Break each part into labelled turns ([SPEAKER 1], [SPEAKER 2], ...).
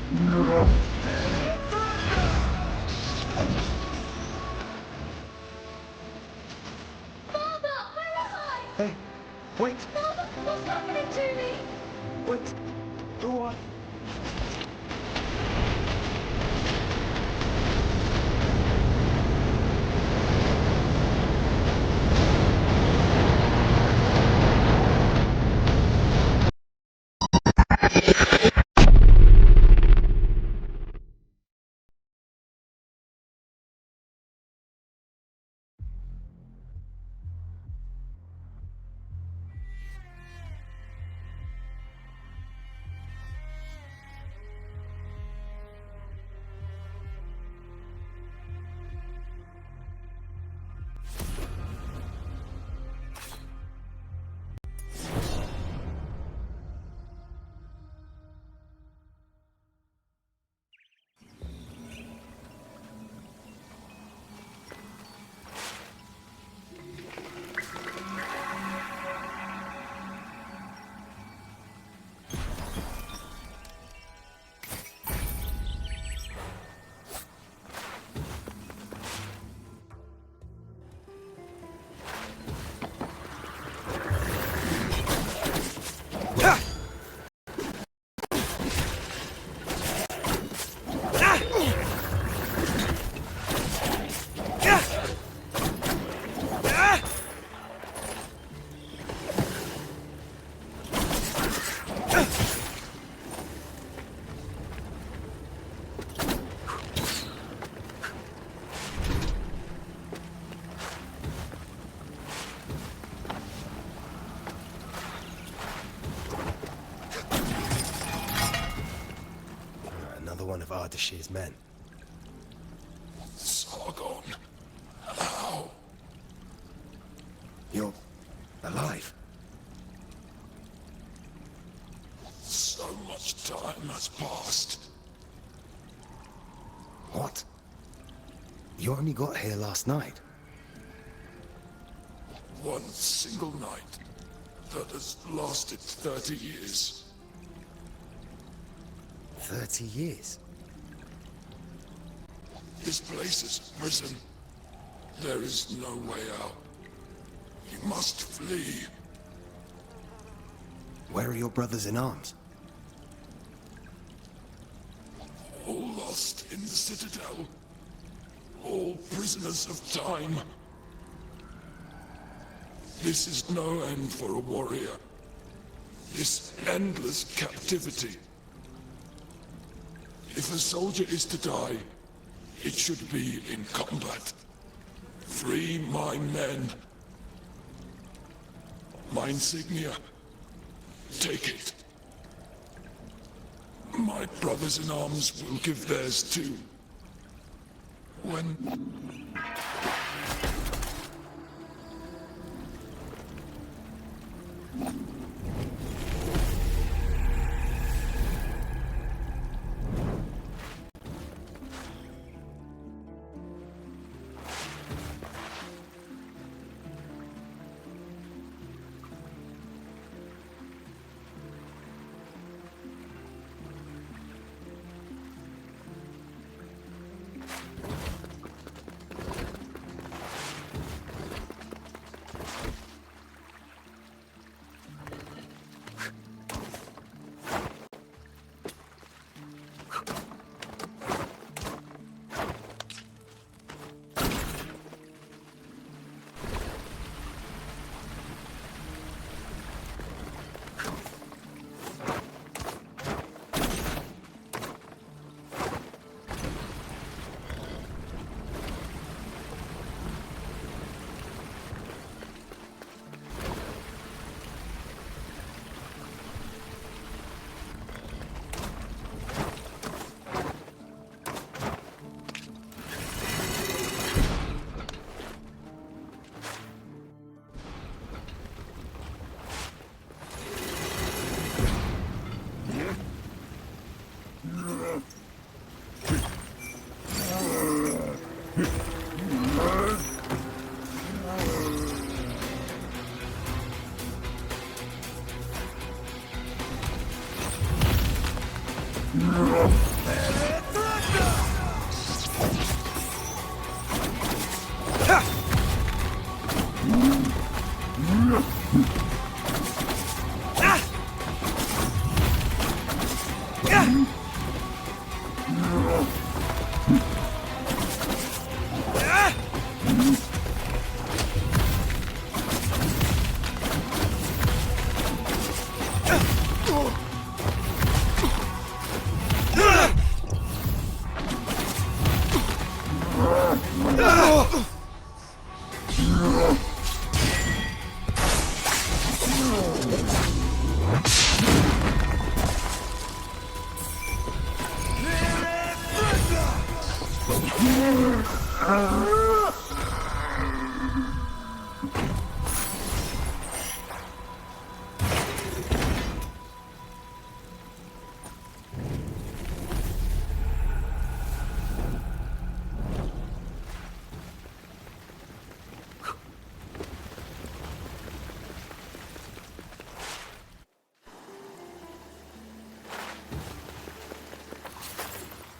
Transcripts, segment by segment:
[SPEAKER 1] Father, where am I?
[SPEAKER 2] Hey, wait,
[SPEAKER 1] Father, what's happening to me?
[SPEAKER 2] wait, go on. Another one of Ardashir's men.
[SPEAKER 3] Sargon, how?
[SPEAKER 2] You're alive.
[SPEAKER 3] So much time has passed.
[SPEAKER 2] What? You only got here last night.
[SPEAKER 3] One single night that has lasted 30 years.
[SPEAKER 2] 30 years?
[SPEAKER 3] This place is a prison. There is no way out. You must flee.
[SPEAKER 2] Where are your brothers in arms?
[SPEAKER 3] All lost in the Citadel. All prisoners of time. This is no end for a warrior. This endless captivity. If a soldier is to die, it should be in combat. Free my men. My insignia. Take it. My brothers in arms will give theirs too. When...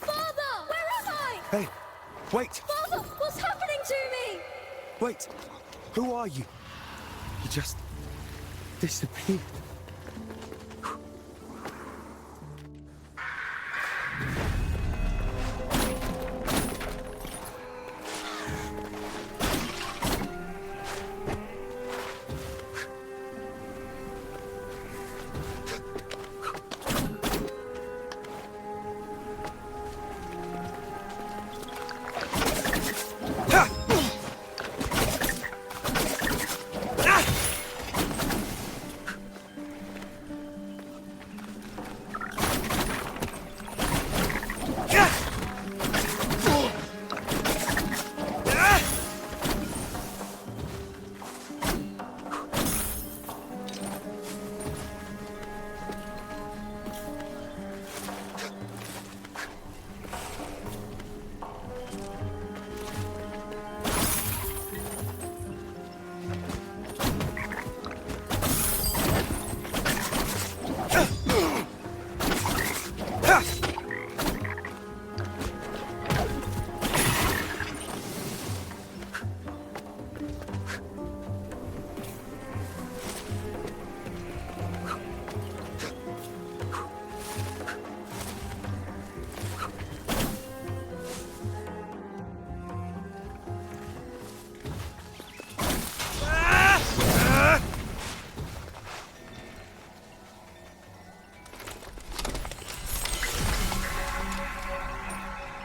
[SPEAKER 1] Father! Where am I?
[SPEAKER 2] Hey, wait!
[SPEAKER 1] Father, what's happening to me?
[SPEAKER 2] Wait! Who are you? You just disappeared.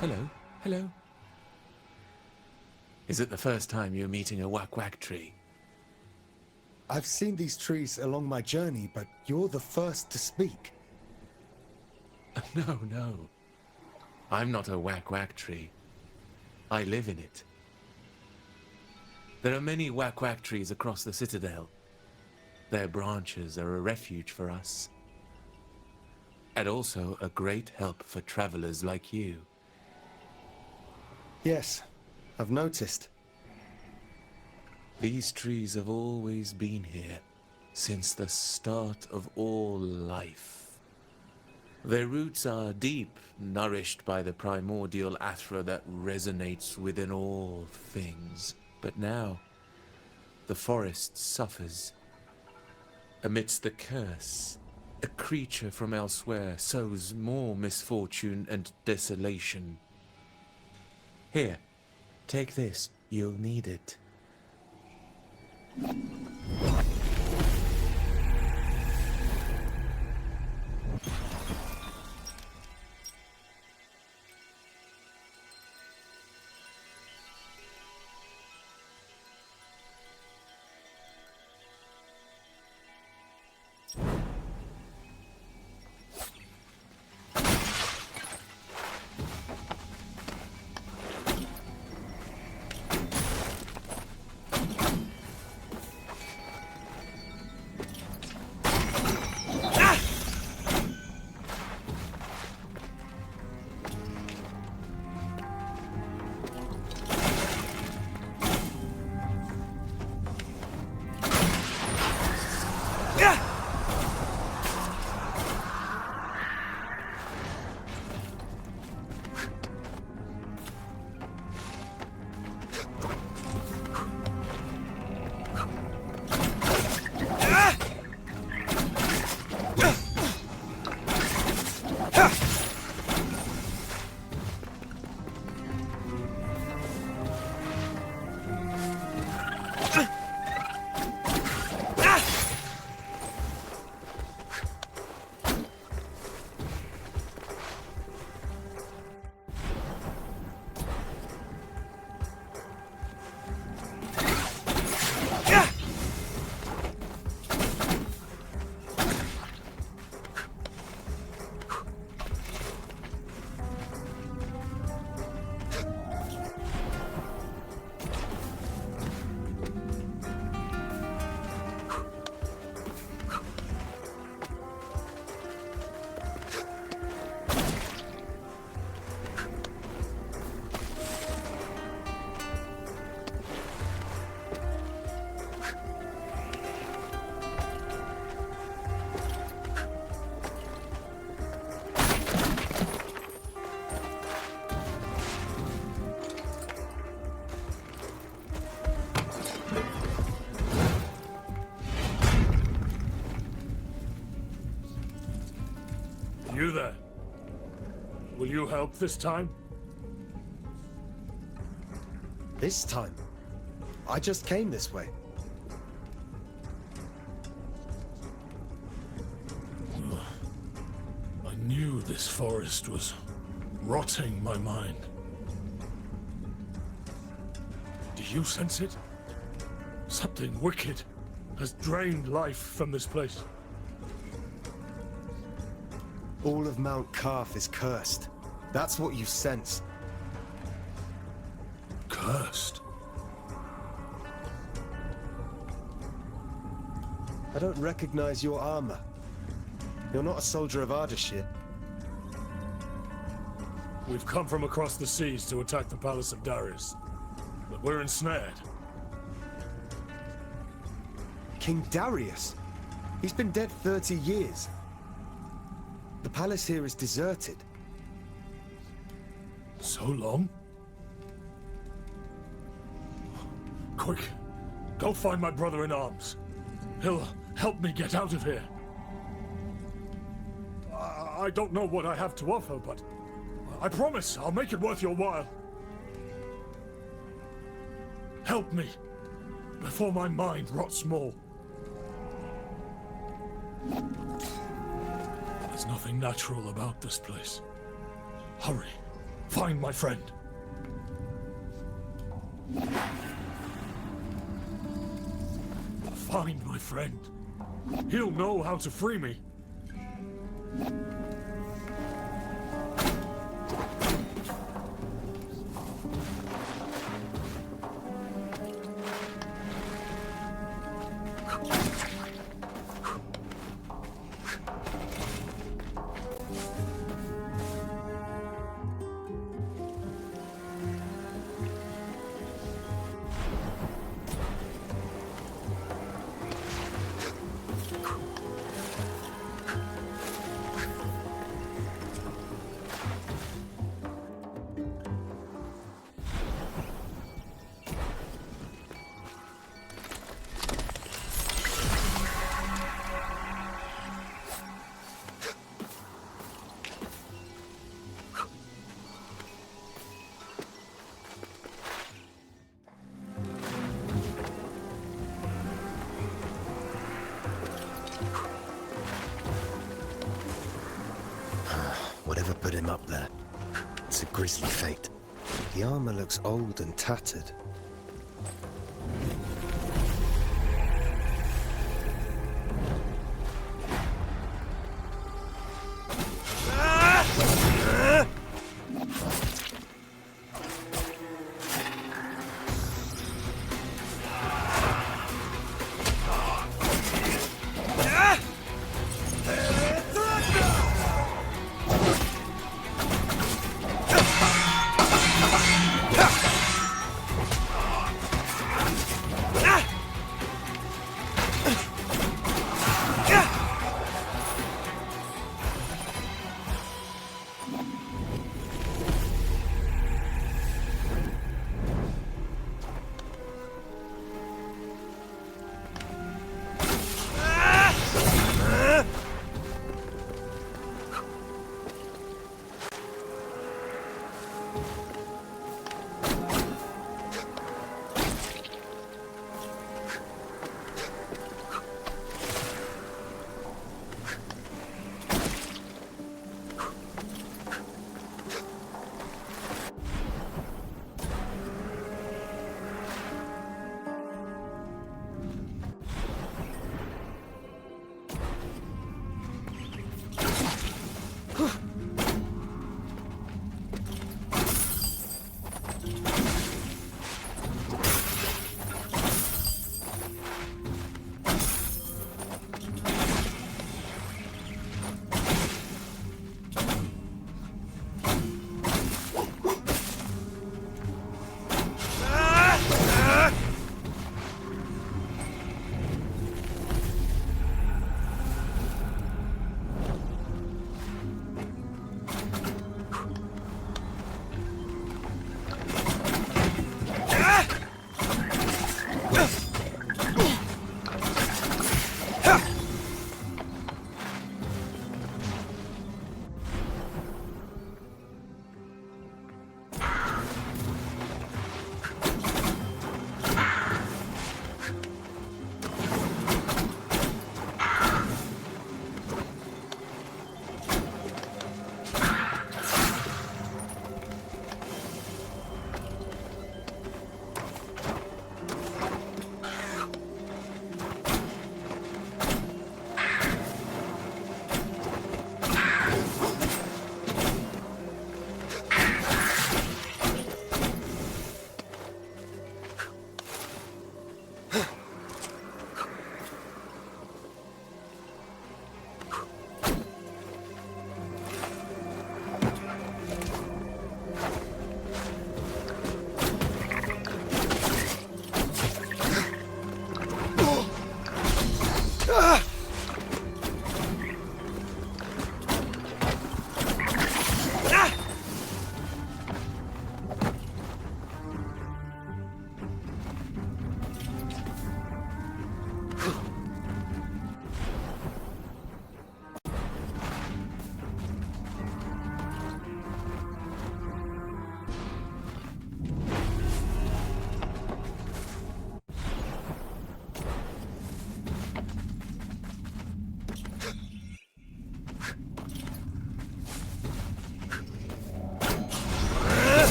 [SPEAKER 4] Hello, hello. Is it the first time you're meeting a whack-whack tree?
[SPEAKER 2] I've seen these trees along my journey, but you're the first to speak.
[SPEAKER 4] No, no. I'm not a whack-whack tree. I live in it. There are many whack-whack trees across the citadel. Their branches are a refuge for us. And also a great help for travelers like you.
[SPEAKER 2] Yes, I've noticed.
[SPEAKER 4] These trees have always been here, since the start of all life. Their roots are deep, nourished by the primordial athra that resonates within all things. But now, the forest suffers. Amidst the curse, a creature from elsewhere sows more misfortune and desolation. Here, take this. You'll need it.
[SPEAKER 3] You there. Will you help this time?
[SPEAKER 2] This time? I just came this way.
[SPEAKER 3] I knew this forest was rotting my mind. Do you sense it? Something wicked has drained life from this place.
[SPEAKER 2] All of Mount Calf is cursed. That's what you sense.
[SPEAKER 3] Cursed?
[SPEAKER 2] I don't recognize your armor. You're not a soldier of Ardashir.
[SPEAKER 3] We've come from across the seas to attack the Palace of Darius, but we're ensnared.
[SPEAKER 2] King Darius? He's been dead 30 years. The palace here is deserted.
[SPEAKER 3] So long? Quick, go find my brother in arms. He'll help me get out of here. I don't know what I have to offer, but I promise I'll make it worth your while. Help me, before my mind rots more. There's nothing natural about this place. Hurry, find my friend. Find my friend. He'll know how to free me.
[SPEAKER 2] Whatever put him up there. It's a grisly fate. The armor looks old and tattered.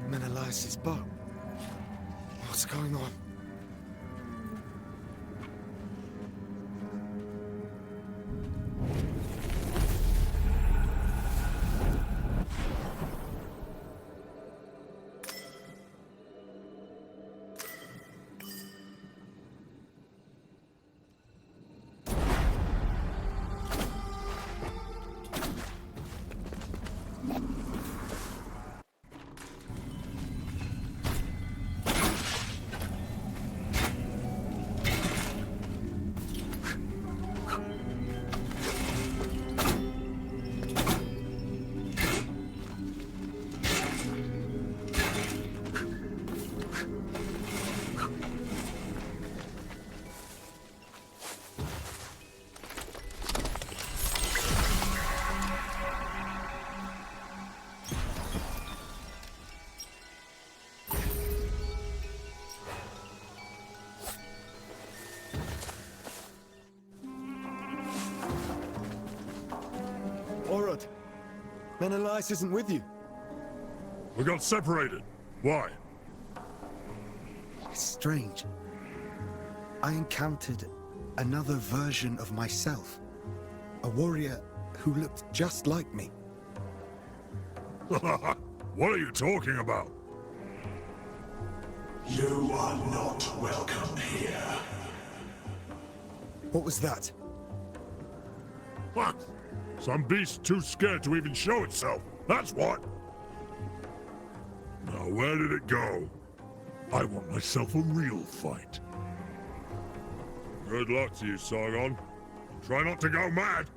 [SPEAKER 2] Menolias' bow. What's going on? Orod, Menolias isn't with you.
[SPEAKER 3] We got separated. Why?
[SPEAKER 2] It's strange. I encountered another version of myself. A warrior who looked just like me.
[SPEAKER 3] What are you talking about?
[SPEAKER 5] You are not welcome here.
[SPEAKER 2] What was that?
[SPEAKER 3] What? Some beast too scared to even show itself. That's what. Now, where did it go? I want myself a real fight. Good luck to you, Sargon. Try not to go mad.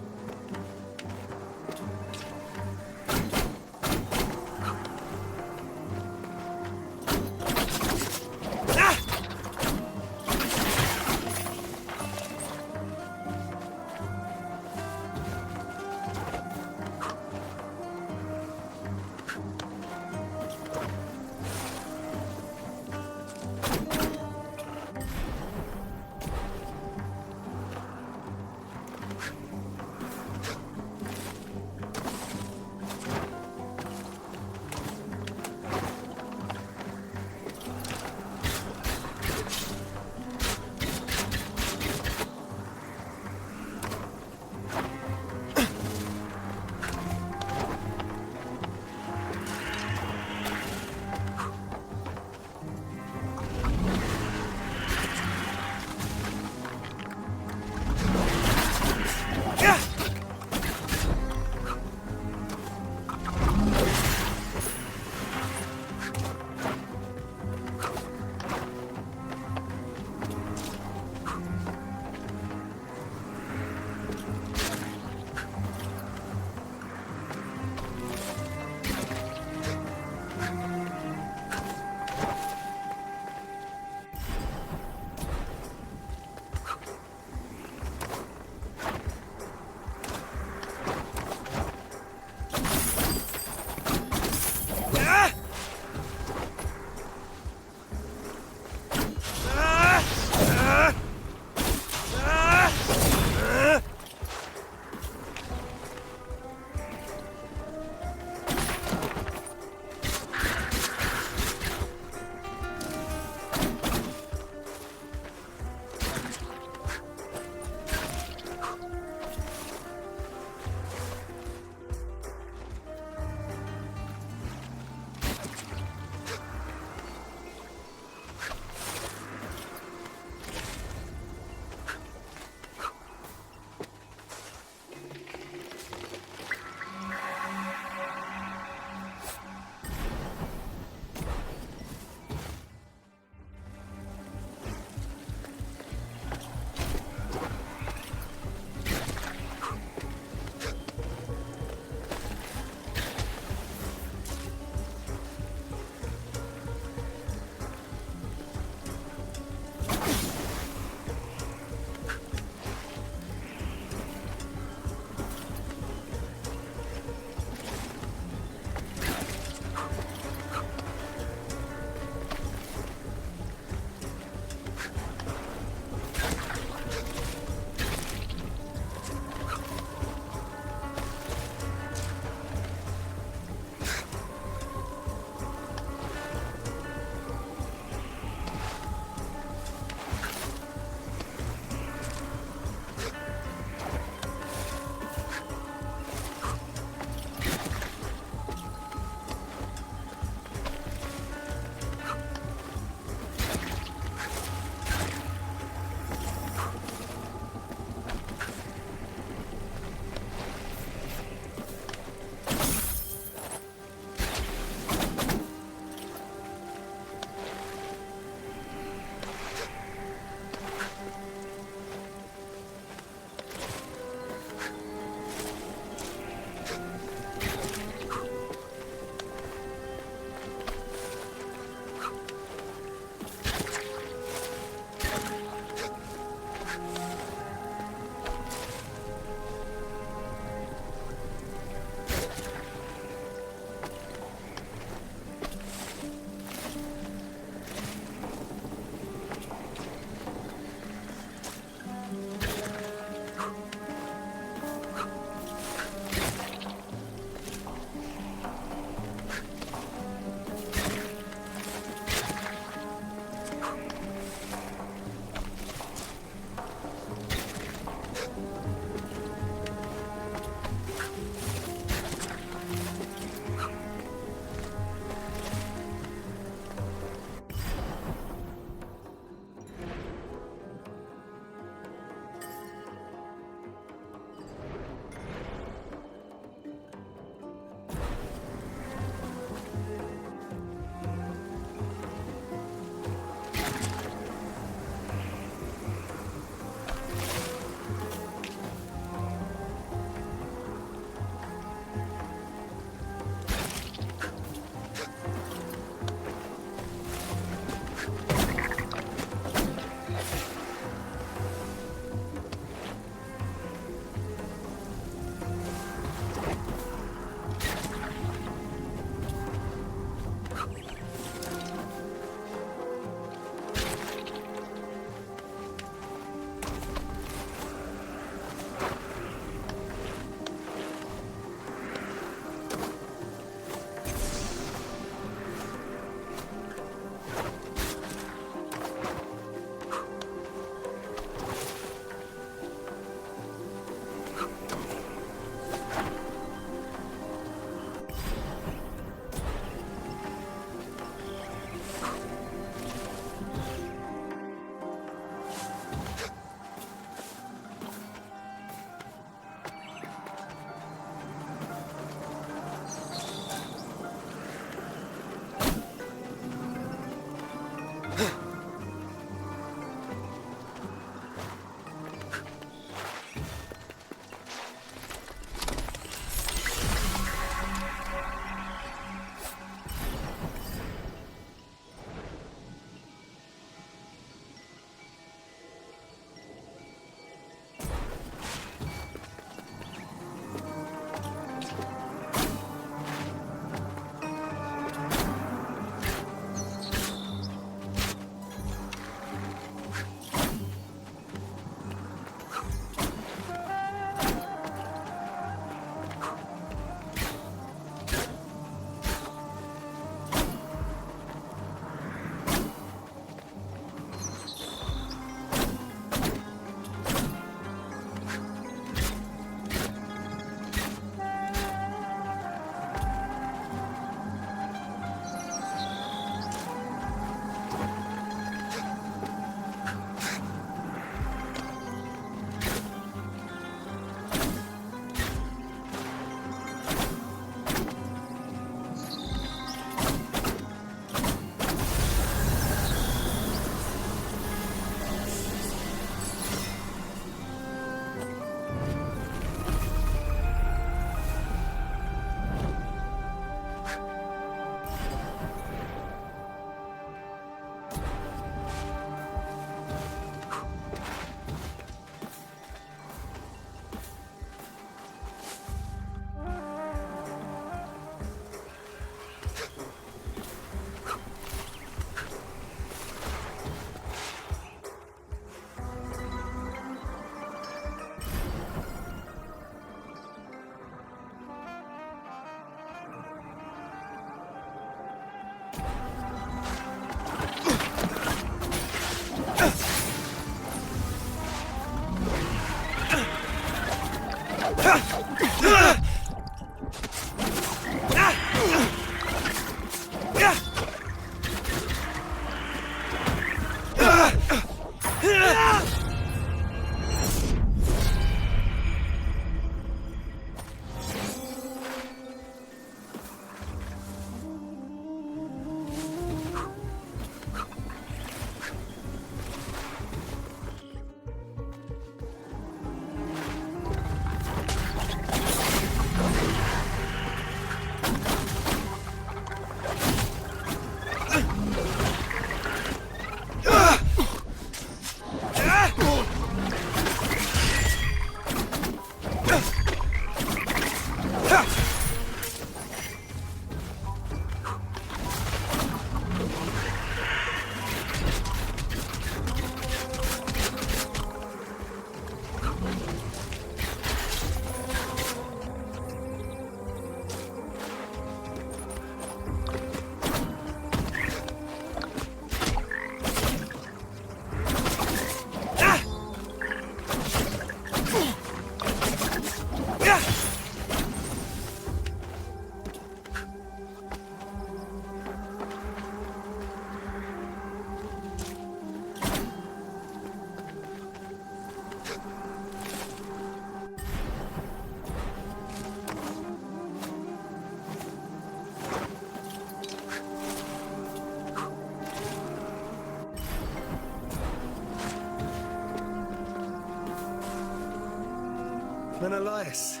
[SPEAKER 2] Menolias,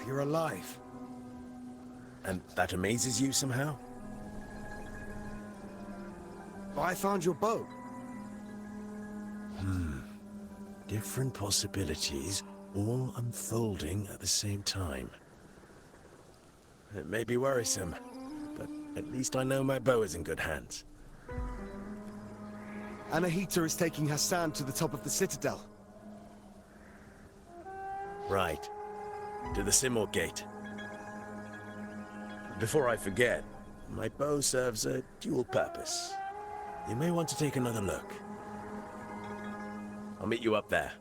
[SPEAKER 2] you're alive.
[SPEAKER 6] And that amazes you somehow?
[SPEAKER 2] I found your bow.
[SPEAKER 6] Different possibilities, all unfolding at the same time. It may be worrisome, but at least I know my bow is in good hands.
[SPEAKER 2] Anahita is taking Hassan to the top of the citadel.
[SPEAKER 6] Right. To the Simor Gate. Before I forget, my bow serves a dual purpose. You may want to take another look. I'll meet you up there.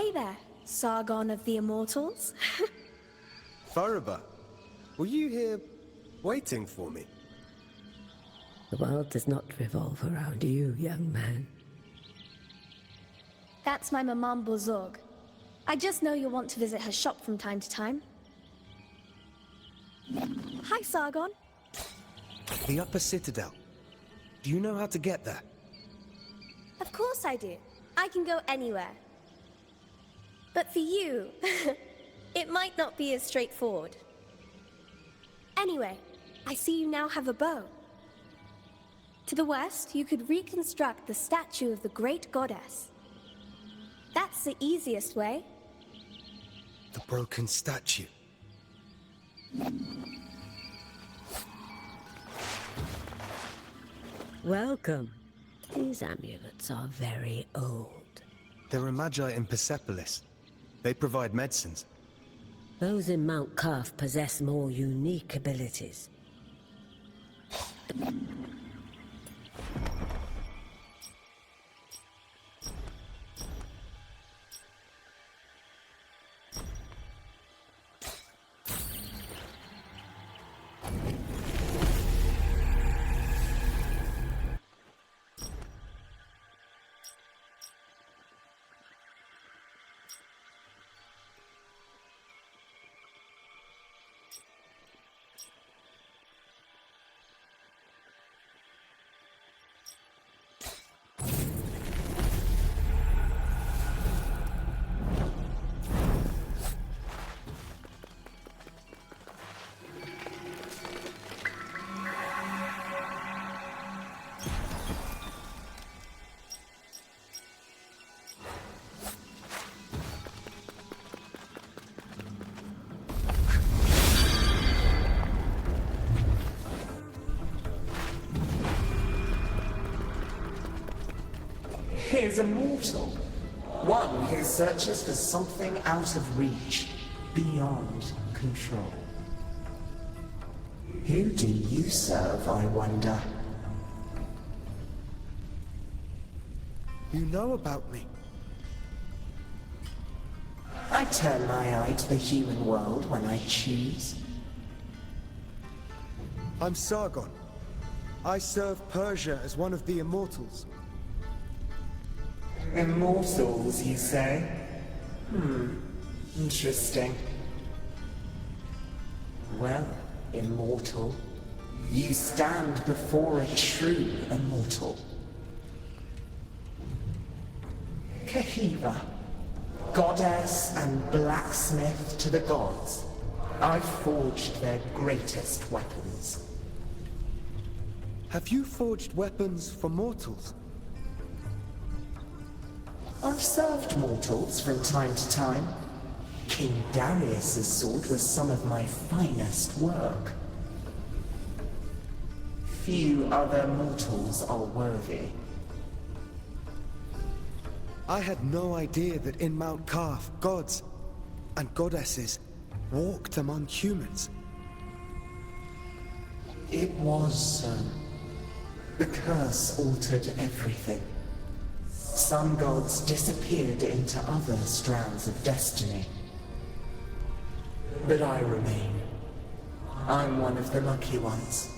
[SPEAKER 1] Hey there, Sargon of the Immortals.
[SPEAKER 7] Fariba, were you here waiting for me?
[SPEAKER 8] The world does not revolve around you, young man.
[SPEAKER 1] That's my Maman Bozorg. I just know you'll want to visit her shop from time to time. Hi, Sargon.
[SPEAKER 7] The Upper Citadel. Do you know how to get there?
[SPEAKER 1] Of course I do. I can go anywhere. But for you, it might not be as straightforward. Anyway, I see you now have a bow. To the west, you could reconstruct the statue of the great goddess. That's the easiest way.
[SPEAKER 2] The broken statue.
[SPEAKER 8] Welcome. These amulets are very old.
[SPEAKER 7] There are magi in Persepolis. They provide medicines.
[SPEAKER 8] Those in Mount Kaf possess more unique abilities.
[SPEAKER 9] He is immortal. One who searches for something out of reach, beyond control. Who do you serve, I wonder?
[SPEAKER 2] You know about me.
[SPEAKER 9] I turn my eye to the human world when I choose.
[SPEAKER 2] I'm Sargon. I serve Persia as one of the Immortals.
[SPEAKER 9] Immortals, you say? Interesting. Well, immortal, you stand before a true immortal. Kahiva, goddess and blacksmith to the gods, I forged their greatest weapons.
[SPEAKER 2] Have you forged weapons for mortals?
[SPEAKER 9] I've served mortals from time to time. King Darius's sword was some of my finest work. Few other mortals are worthy.
[SPEAKER 2] I had no idea that in Mount Kaf, gods and goddesses walked among humans.
[SPEAKER 9] It was so. The curse altered everything. Some gods disappeared into other strands of destiny. But I remain. I'm one of the lucky ones.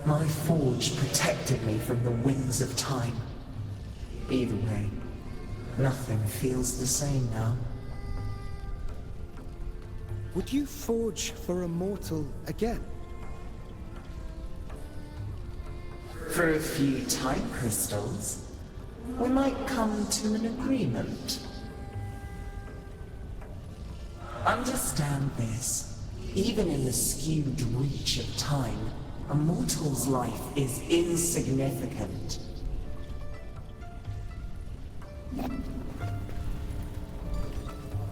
[SPEAKER 9] My forge protected me from the winds of time. Either way, nothing feels the same now.
[SPEAKER 2] Would you forge for a mortal again?
[SPEAKER 9] For a few time crystals, we might come to an agreement. Understand this. Even in the skewed reach of time, a mortal's life is insignificant.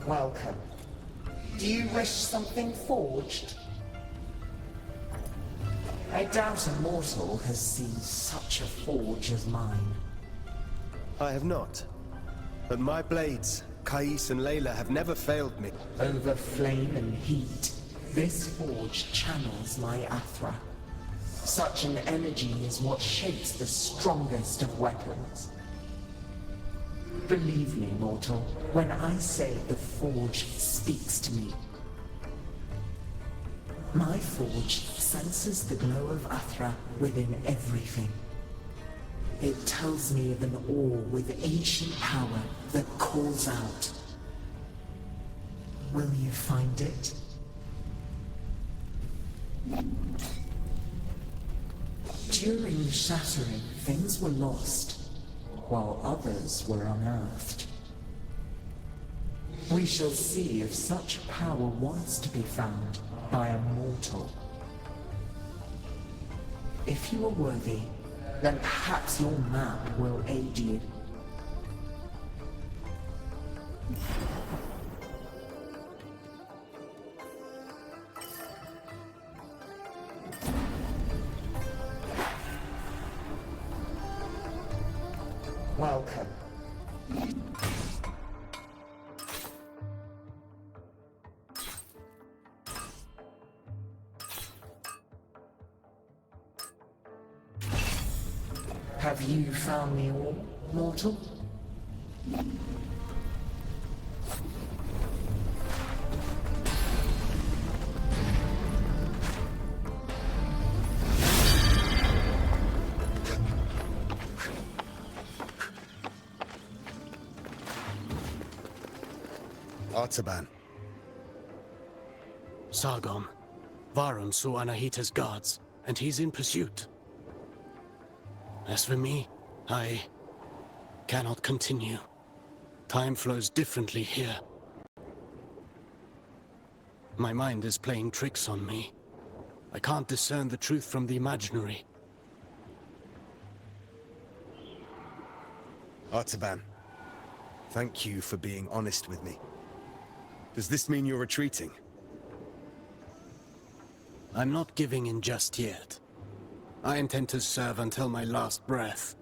[SPEAKER 9] Welcome. Do you wish something forged? I doubt a mortal has seen such a forge as mine.
[SPEAKER 7] I have not. But my blades, Kais and Layla, have never failed me.
[SPEAKER 9] Over flame and heat, this forge channels my Athra. Such an energy is what shapes the strongest of weapons. Believe me, mortal, when I say the Forge speaks to me. My Forge senses the glow of Athra within everything. It tells me of an ore with ancient power that calls out. Will you find it? During the shattering, things were lost, while others were unearthed. We shall see if such power wants to be found by a mortal. If you are worthy, then perhaps your map will aid you. Welcome. Have you found the ore, mortal?
[SPEAKER 7] Artaban.
[SPEAKER 10] Sargon. Varun saw Anahita's guards, and he's in pursuit. As for me, I cannot continue. Time flows differently here. My mind is playing tricks on me. I can't discern the truth from the imaginary.
[SPEAKER 7] Artaban, thank you for being honest with me. Does this mean you're retreating?
[SPEAKER 10] I'm not giving in just yet. I intend to serve until my last breath.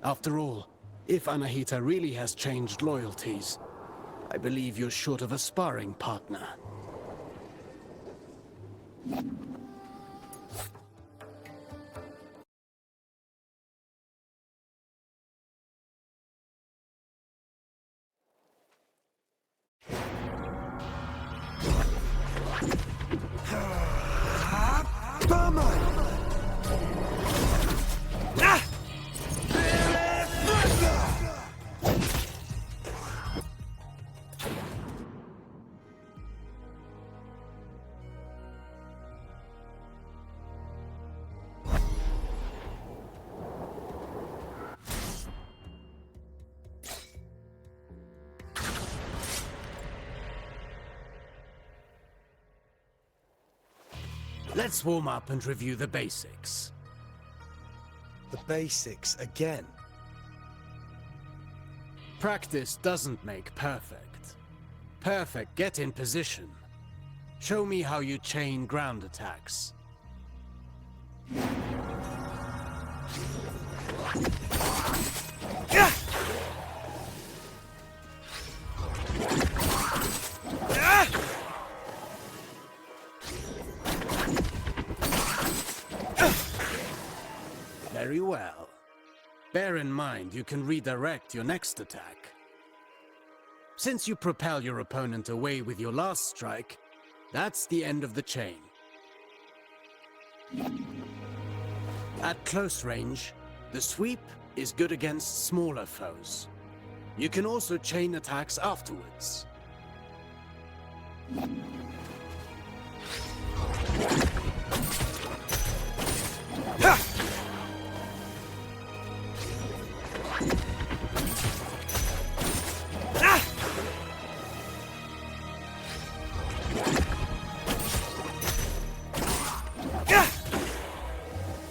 [SPEAKER 10] After all, if Anahita really has changed loyalties, I believe you're short of a sparring partner. Let's warm up and review the basics.
[SPEAKER 7] The basics again?
[SPEAKER 10] Practice doesn't make perfect. Perfect, get in position. Show me how you chain ground attacks. Very well. Bear in mind you can redirect your next attack. Since you propel your opponent away with your last strike, that's the end of the chain. At close range, the sweep is good against smaller foes. You can also chain attacks afterwards.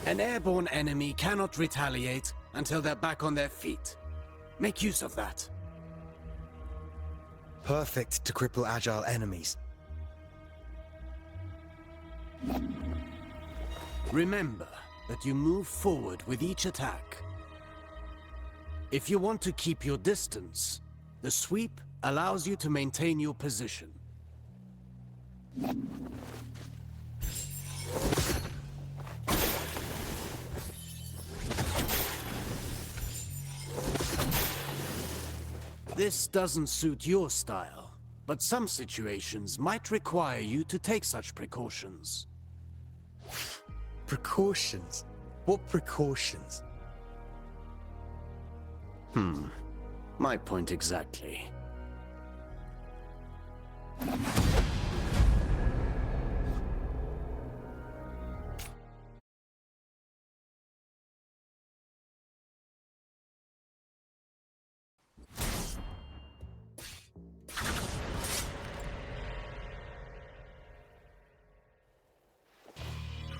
[SPEAKER 10] An airborne enemy cannot retaliate until they're back on their feet. Make use of that.
[SPEAKER 7] Perfect to cripple agile enemies.
[SPEAKER 10] Remember that you move forward with each attack. If you want to keep your distance, the sweep allows you to maintain your position. This doesn't suit your style, but some situations might require you to take such precautions.
[SPEAKER 2] Precautions? What precautions?
[SPEAKER 10] My point exactly.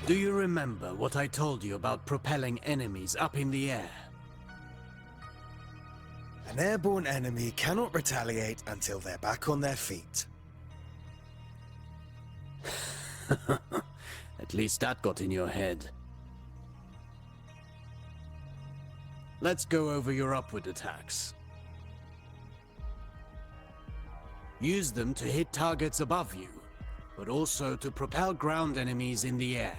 [SPEAKER 10] Do you remember what I told you about propelling enemies up in the air?
[SPEAKER 2] An airborne enemy cannot retaliate until they're back on their feet.
[SPEAKER 10] At least that got in your head. Let's go over your upward attacks. Use them to hit targets above you, but also to propel ground enemies in the air.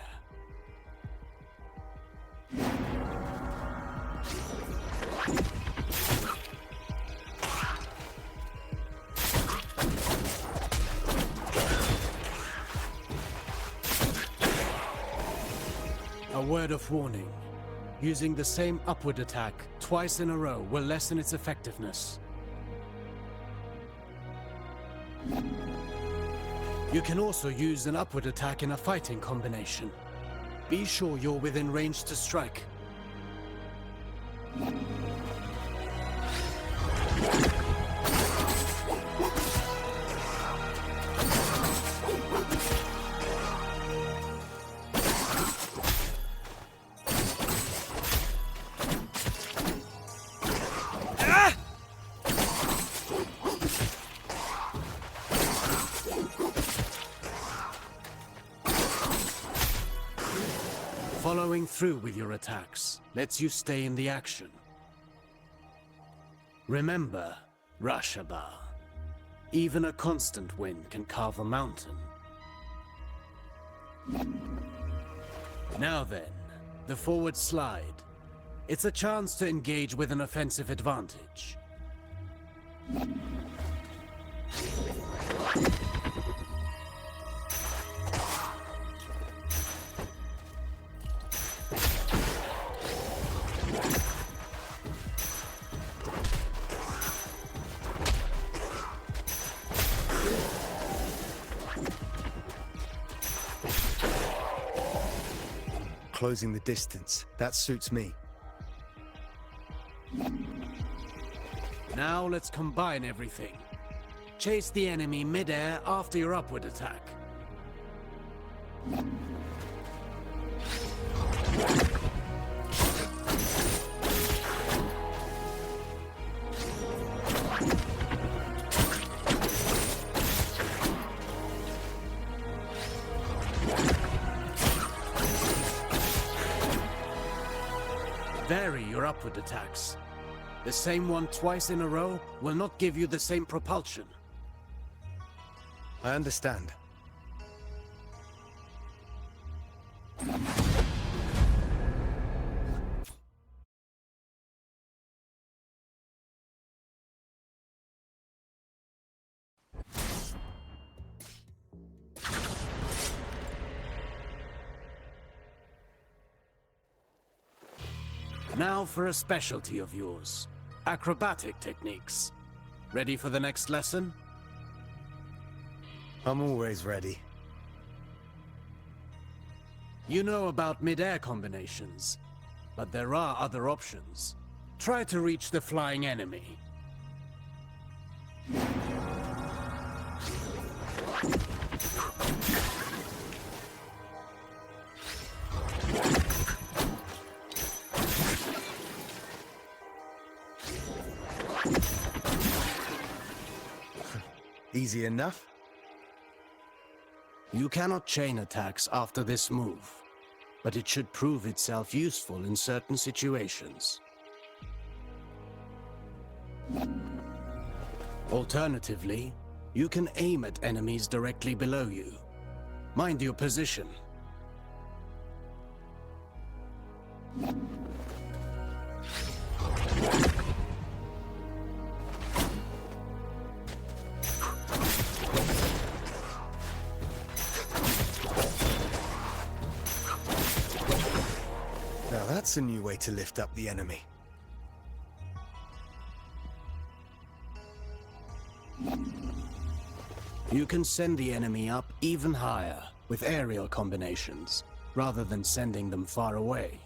[SPEAKER 10] A word of warning. Using the same upward attack twice in a row will lessen its effectiveness. You can also use an upward attack in a fighting combination. Be sure you're within range to strike. Following through with your attacks lets you stay in the action. Remember, Rashaba, even a constant wind can carve a mountain. Now then, the forward slide. It's a chance to engage with an offensive advantage.
[SPEAKER 2] Closing the distance. That suits me.
[SPEAKER 10] Now let's combine everything. Chase the enemy mid-air after your upward attack. Vary your upward attacks. The same one twice in a row will not give you the same propulsion.
[SPEAKER 2] I understand.
[SPEAKER 10] Now for a specialty of yours. Acrobatic techniques. Ready for the next lesson?
[SPEAKER 2] I'm always ready.
[SPEAKER 10] You know about mid-air combinations, but there are other options. Try to reach the flying enemy.
[SPEAKER 2] Easy enough?
[SPEAKER 10] You cannot chain attacks after this move, but it should prove itself useful in certain situations. Alternatively, you can aim at enemies directly below you. Mind your position.
[SPEAKER 7] That's a new way to lift up the enemy.
[SPEAKER 10] You can send the enemy up even higher with aerial combinations, rather than sending them far away.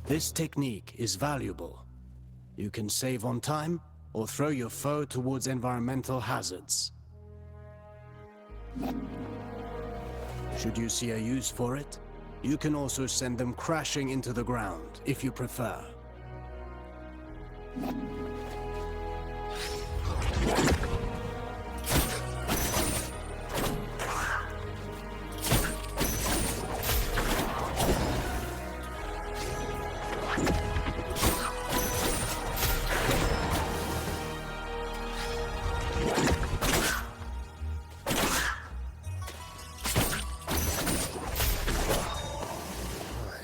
[SPEAKER 10] This technique is valuable. You can save on time, or throw your foe towards environmental hazards. Should you see a use for it, you can also send them crashing into the ground, if you prefer.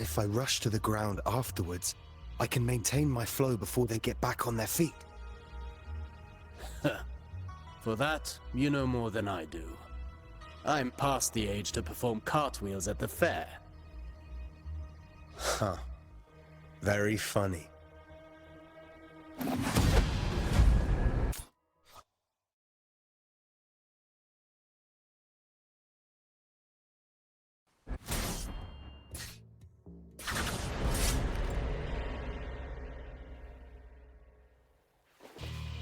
[SPEAKER 2] If I rush to the ground afterwards, I can maintain my flow before they get back on their feet.
[SPEAKER 10] For that, you know more than I do. I'm past the age to perform cartwheels at the fair.
[SPEAKER 2] Huh. Very funny.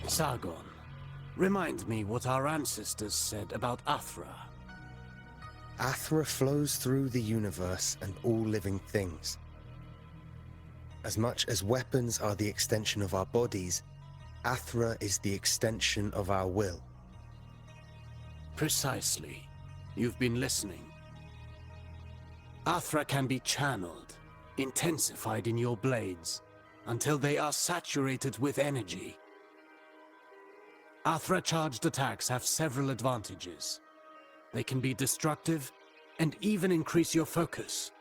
[SPEAKER 10] Sargon, remind me what our ancestors said about Athra.
[SPEAKER 2] Athra flows through the universe and all living things. As much as weapons are the extension of our bodies, Athra is the extension of our will.
[SPEAKER 10] Precisely. You've been listening. Athra can be channeled, intensified in your blades, until they are saturated with energy. Athra-charged attacks have several advantages. They can be destructive, and even increase your focus.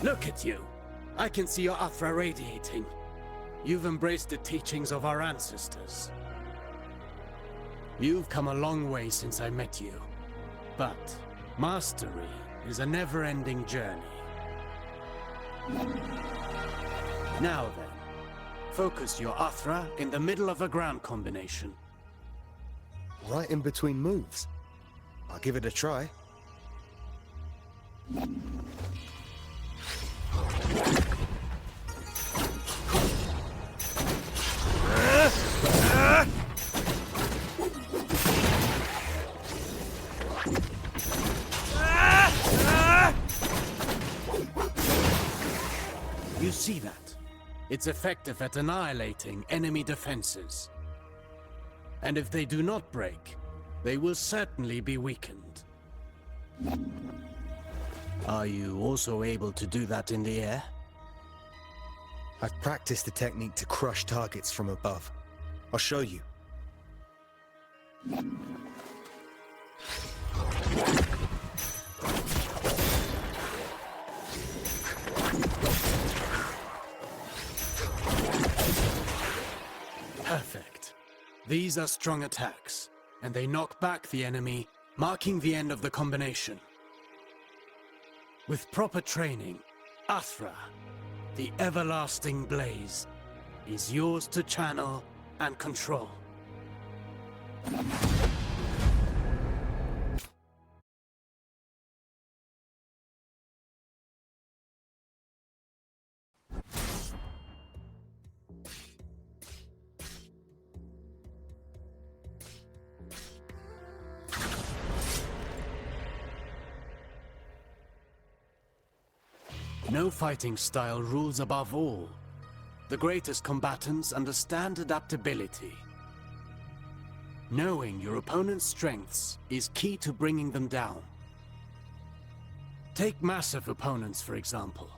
[SPEAKER 10] Look at you! I can see your Athra radiating. You've embraced the teachings of our ancestors. You've come a long way since I met you. But mastery is a never-ending journey. Now then, focus your Athra in the middle of a ground combination.
[SPEAKER 2] Right in between moves. I'll give it a try.
[SPEAKER 10] You see that? It's effective at annihilating enemy defenses. And if they do not break, they will certainly be weakened. Are you also able to do that in the air?
[SPEAKER 2] I've practiced the technique to crush targets from above. I'll show you.
[SPEAKER 10] Perfect. These are strong attacks, and they knock back the enemy, marking the end of the combination. With proper training, Athra, the everlasting blaze, is yours to channel and control. No fighting style rules above all. The greatest combatants understand adaptability. Knowing your opponent's strengths is key to bringing them down. Take massive opponents, for example.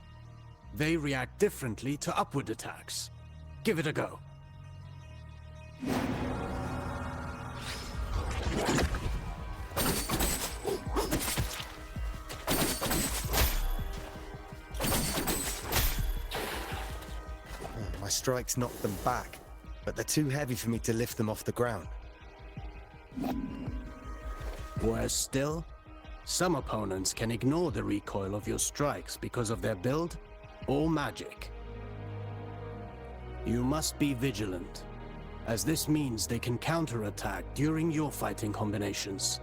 [SPEAKER 10] They react differently to upward attacks. Give it a go.
[SPEAKER 2] My strikes knock them back, but they're too heavy for me to lift them off the ground.
[SPEAKER 10] Worse still, some opponents can ignore the recoil of your strikes because of their build or magic. You must be vigilant, as this means they can counterattack during your fighting combinations.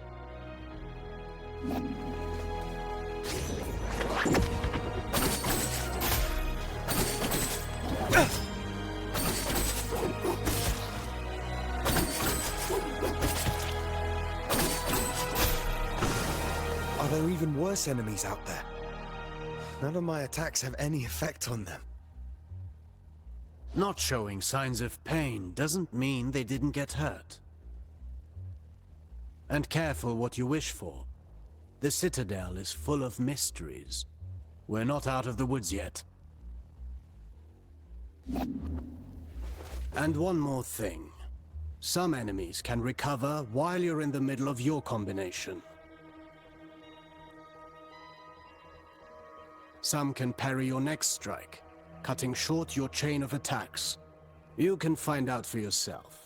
[SPEAKER 2] Are there even worse enemies out there? None of my attacks have any effect on them.
[SPEAKER 10] Not showing signs of pain doesn't mean they didn't get hurt. And careful what you wish for. The Citadel is full of mysteries. We're not out of the woods yet. And one more thing. Some enemies can recover while you're in the middle of your combination. Some can parry your next strike, cutting short your chain of attacks. You can find out for yourself.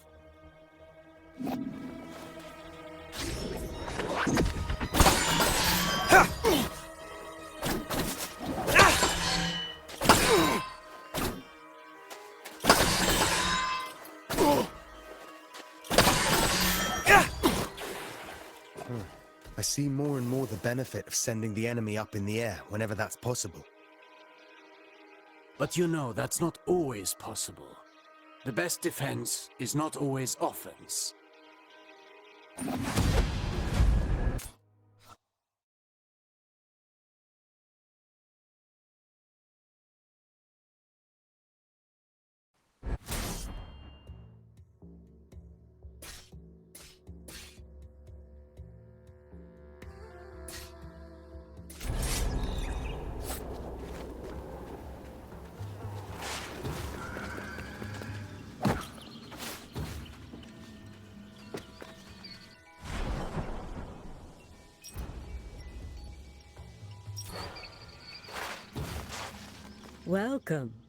[SPEAKER 2] I see more and more the benefit of sending the enemy up in the air whenever that's possible.
[SPEAKER 10] But you know that's not always possible. The best defense is not always offense.
[SPEAKER 8] Welcome.